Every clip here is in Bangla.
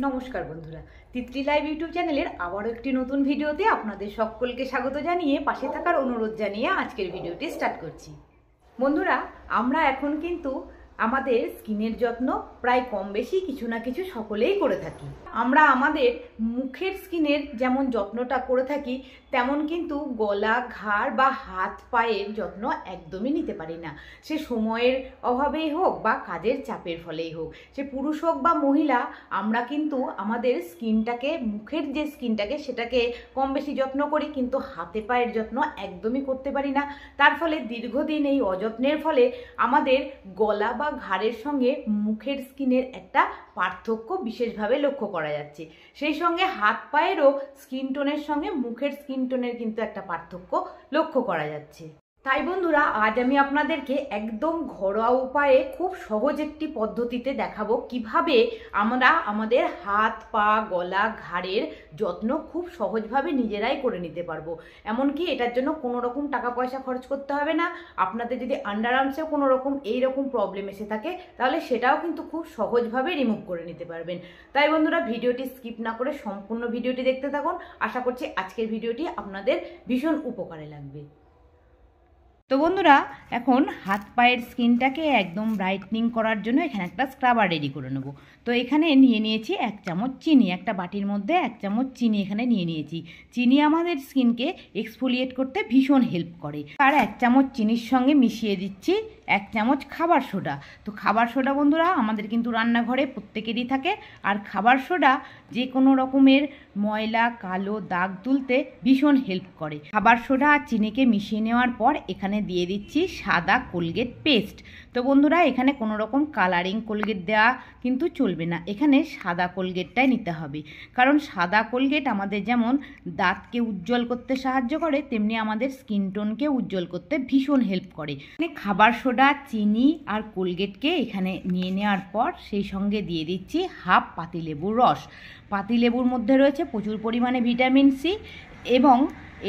নমস্কার বন্ধুরা, তিতলি লাইভ ইউটিউব চ্যানেলের আবারও একটি নতুন ভিডিওতে আপনাদের সকলকে স্বাগত জানিয়ে পাশে থাকার অনুরোধ জানিয়ে আজকের ভিডিওটি স্টার্ট করছি। বন্ধুরা, আমরা এখন কিন্তু আমাদের স্কিনের যত্ন প্রায় কম বেশি কিছু না কিছু সকলেই করে থাকি। আমরা আমাদের মুখের স্কিনের যেমন যত্নটা করে থাকি, তেমন কিন্তু গলা, ঘাড় বা হাত পায়ের যত্ন একদমই নিতে পারি না। সে সময়ের অভাবেই হোক বা কাজের চাপের ফলেই হোক, সে পুরুষ হোক বা মহিলা, আমরা কিন্তু আমাদের স্কিনটাকে, মুখের যে স্কিনটাকে সেটাকে কম বেশি যত্ন করি, কিন্তু হাতে পায়ের যত্ন একদমই করতে পারি না। তার ফলে দীর্ঘদিন এই অযত্নের ফলে আমাদের গলা বা ঘাড়ের সঙ্গে মুখের স্কিনের একটা পার্থক্য বিশেষভাবে লক্ষ্য করা যাচ্ছে। সেই সঙ্গে হাত পায়েরও স্কিন টোনের সঙ্গে মুখের স্কিন টোনের কিন্তু একটা পার্থক্য লক্ষ্য করা যাচ্ছে। তাই বন্ধুরা, আজ আমি আপনাদেরকে একদম ঘরোয়া উপায়ে খুব সহজ একটি পদ্ধতিতে দেখাবো কিভাবে আমরা আমাদের হাত, পা, গলা, ঘাড়ের যত্ন খুব সহজভাবে নিজেরাই করে নিতে পারবো। এমনকি এটার জন্য কোনো রকম টাকা পয়সা খরচ করতে হবে না। আপনাদের যদি আন্ডার আর্মসেও কোনো রকম এইরকম প্রবলেম এসে থাকে, তাহলে সেটাও কিন্তু খুব সহজভাবে রিমুভ করে নিতে পারবেন। তাই বন্ধুরা, ভিডিওটি স্কিপ না করে সম্পূর্ণ ভিডিওটি দেখতে থাকুন। আশা করছি আজকের ভিডিওটি আপনাদের ভীষণ উপকারে লাগবে। তো বন্ধুরা, এখন হাত পায়ের স্কিনটাকে একদম ব্রাইটনিং করার জন্য এখানে একটা স্ক্রাবার রেডি করে নেব। তো এখানে নিয়ে নিয়েছি 1 চামচ চিনি, একটা বাটির মধ্যে 1 চামচ চিনি এখানে নিয়ে নিয়েছি। চিনি আমাদের স্কিনকে এক্সফোলিয়েট করতে ভীষণ হেল্প করে। আর 1 চামচ চিনির সঙ্গে মিশিয়ে দিচ্ছি 1 চামচ খাবার সোডা। তো খাবার সোডা বন্ধুরা আমাদের কিন্তু রান্নাঘরে প্রত্যেকেরই থাকে, আর খাবার সোডা যে কোনো রকমের ময়লা, কালো দাগ তুলতে ভীষণ হেল্প করে। খাবার সোডা আর চিনিকে মিশিয়ে নেওয়ার পর এখানে দিয়ে দিচ্ছি সাদা কোলগেট পেস্ট। তো বন্ধুরা, এখানে কোনো রকম কালারিং কোলগেট দেওয়া কিন্তু চলবে না, এখানে সাদা কোলগেটটাই নিতে হবে। কারণ সাদা কোলগেট আমাদের যেমন দাঁতকে উজ্জ্বল করতে সাহায্য করে, তেমনি আমাদের স্কিন টোনকে উজ্জ্বল করতে ভীষণ হেল্প করে। খাবার সোডা, চিনি আর কোলগেটকে এখানে নিয়ে নেওয়ার পর সেই সঙ্গে দিয়ে দিচ্ছি হাফ পাতিলেবুর রস। পাতিলেবুর মধ্যে রয়েছে প্রচুর পরিমাণে ভিটামিন সি এবং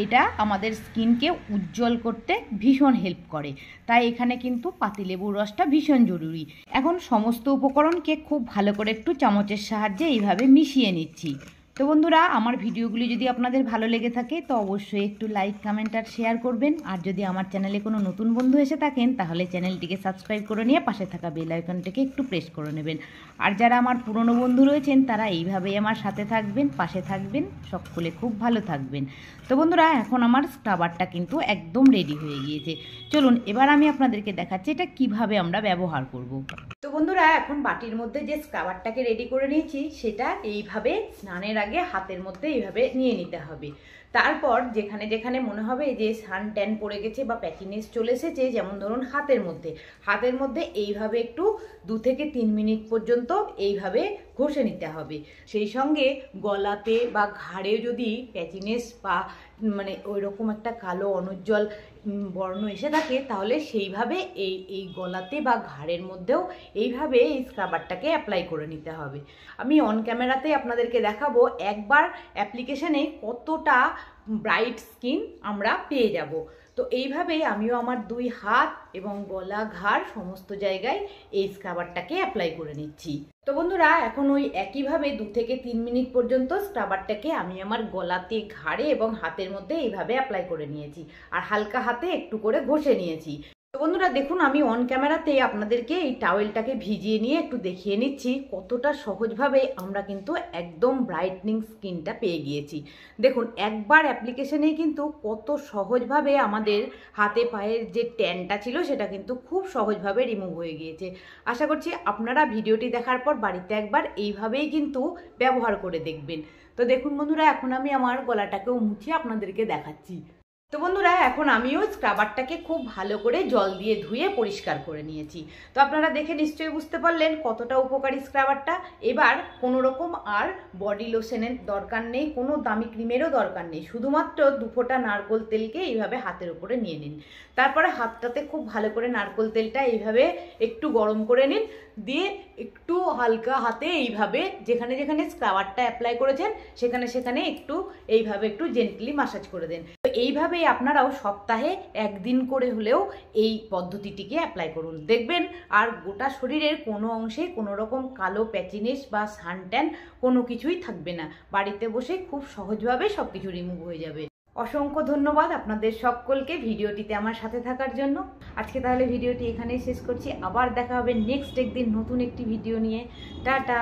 এটা আমাদের স্কিনকে উজ্জ্বল করতে ভীষণ হেল্প করে। তাই এখানে কিন্তু পাতিলেবুর রসটা ভীষণ জরুরি। এখন সমস্ত উপকরণকে খুব ভালো করে একটু চামচের সাহায্যে এইভাবে মিশিয়ে নিচ্ছি। তো বন্ধুরা, আমার ভিডিওগুলি যদি আপনাদের ভালো লেগে থাকে তো অবশ্যই একটু লাইক, কমেন্ট আর শেয়ার করবেন। আর যদি আমার চ্যানেলে কোনো নতুন বন্ধু এসে থাকেন তাহলে চ্যানেলটিকে সাবস্ক্রাইব করে নিয়ে পাশে থাকা বেল আইকনটিকে একটু প্রেস করে নেবেন। আর যারা আমার পুরনো বন্ধু রয়েছেন তারা এইভাবেই আমার সাথে থাকবেন, পাশে থাকবেন, সকলে খুব ভালো থাকবেন। তো বন্ধুরা, এখন আমার স্ক্রাবারটা কিন্তু একদম রেডি হয়ে গিয়েছে। চলুন এবার আমি আপনাদেরকে দেখাচ্ছি এটা কিভাবে আমরা ব্যবহার করব। তো বন্ধুরা, এখন বাটির মধ্যে যে স্ক্রাবারটাকে রেডি করে নিয়েছি সেটা এইভাবে স্নানের আগে হাতের মধ্যে এইভাবে নিয়ে নিতে হবে। তারপর যেখানে যেখানে মনে হবে যে সান ট্যান পড়ে গেছে বা প্যাচিনেস চলে এসেছে, যেমন ধরুন হাতের মধ্যে এইভাবে একটু 2 থেকে 3 মিনিট পর্যন্ত এইভাবে ঘষে নিতে হবে। সেই সঙ্গে গলাতে বা ঘাড়ে যদি প্যাচিনেস বা ওই রকম একটা কালো অনুজ্জ্বল বর্ণ এসে থাকে, তাহলে সেইভাবে এই গলাতে বা ঘাড়ের মধ্যেও এইভাবে এই স্ক্রাবারটাকে অ্যাপ্লাই করে নিতে হবে। আমি অন ক্যামেরাতে আপনাদেরকে দেখাবো একবার অ্যাপ্লিকেশনে কতটা ব্রাইট স্কিন আমরা পেয়ে যাব। তো এইভাবে আমিও আমার 2 হাত এবং গলা, ঘাড় সমস্ত জায়গায় এই স্ক্রাবারটাকে অ্যাপ্লাই করে নিচ্ছি। তো বন্ধুরা, এখন ওই একইভাবে 2 থেকে 3 মিনিট পর্যন্ত স্ক্রাবারটাকে আমি আমার গলাতে, ঘাড়ে এবং হাতের মধ্যে এইভাবে অ্যাপ্লাই করে নিয়েছি, আর হালকা হাতে একটু করে ঘষে নিয়েছি। তো বন্ধুরা দেখুন, আমি অন ক্যামেরাতে আপনাদেরকে এই টাওয়েলটাকে ভিজিয়ে নিয়ে একটু দেখিয়ে নিচ্ছি কতটা সহজভাবে আমরা কিন্তু একদম ব্রাইটনিং স্কিনটা পেয়ে গিয়েছি। দেখুন, একবার অ্যাপ্লিকেশনেই কিন্তু কত সহজভাবে আমাদের হাতে পায়ের যে ট্যানটা ছিল সেটা কিন্তু খুব সহজভাবে রিমুভ হয়ে গিয়েছে। আশা করছি আপনারা ভিডিওটি দেখার পর বাড়িতে একবার এইভাবেই কিন্তু ব্যবহার করে দেখবেন। তো দেখুন বন্ধুরা, এখন আমি আমার গলাটাকেও মুছে আপনাদেরকে দেখাচ্ছি। তো বন্ধুরা, এখন আমিও স্ক্রাবারটাকে খুব ভালো করে জল দিয়ে ধুয়ে পরিষ্কার করে নিয়েছি। তো আপনারা দেখে নিশ্চয়ই বুঝতে পারলেন কতটা উপকারী স্ক্রাবারটা। এবার কোনো রকম আর বডি লোশনের দরকার নেই, কোনো দামি ক্রিমেরও দরকার নেই, শুধুমাত্র 2 ফোঁটা নারকেল তেলকে এইভাবে হাতের উপরে নিয়ে নিন। তারপরে হাতটাতে খুব ভালো করে নারকেল তেলটা এইভাবে একটু গরম করে নিন, দিয়ে একটু হালকা হাতে এইভাবে যেখানে যেখানে স্ক্রাবারটা অ্যাপ্লাই করেছেন সেখানে সেখানে একটু এইভাবে একটু জেন্টলি ম্যাসাজ করে দেন। তো এইভাবেই আপনারাও সপ্তাহে একদিন করে হলেও এই পদ্ধতিটিকে অ্যাপ্লাই করুন, দেখবেন আর গোটা শরীরের কোনো অংশে কোনো রকম কালো প্যাচিনেস বা সানট্যান কোনো কিছুই থাকবে না। বাড়িতে বসে খুব সহজভাবে সব কিছু রিমুভ হয়ে যাবে। অসংখ্য ধন্যবাদ আপনাদের সকলকে ভিডিওটিতে আমার সাথে থাকার জন্য। আজকে তাহলে ভিডিওটি এখানেই শেষ করছি, আবার দেখা হবে নেক্সট একদিন নতুন একটি ভিডিও নিয়ে। টাটা।